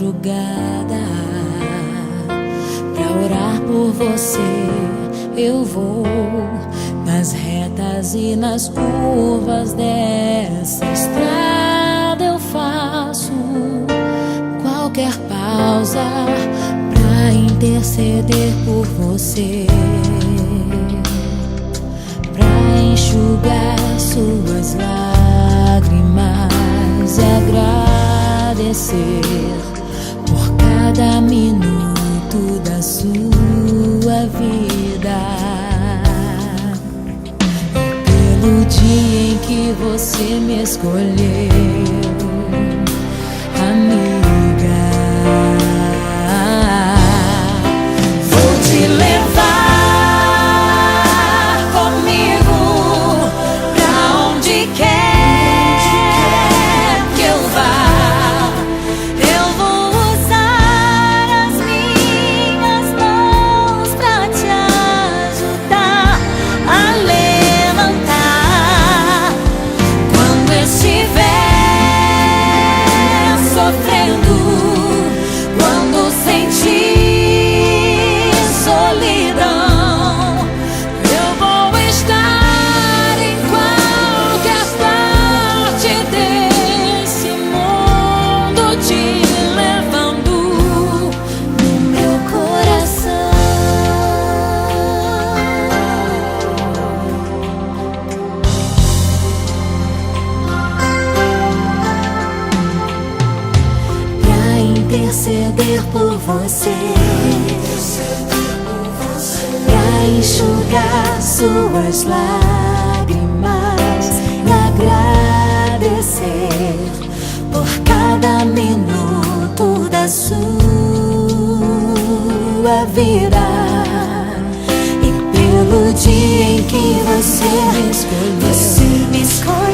madrugada. Pra orar por você eu vou nas retas e nas curvas dessa estrada. Eu faço qualquer pausa pra interceder por você, pra enxugar suas lágrimas e agradecer por cada minuto da sua vida e pelo dia em que você me escolheu, amiga. Vou te levar comigo pra onde quer que eu vá. Eu vou usar as minhas mãos pra te ajudar a levantar quando estiver sofrendo, quando sentir solidão. Eu vou estar em qualquer parte desse mundo, te levando no meu coração. Pra interceder por você, pra enxugar suas lágrimas e agradecer por cada minuto da sua vida e pelo dia em que você me escolheu.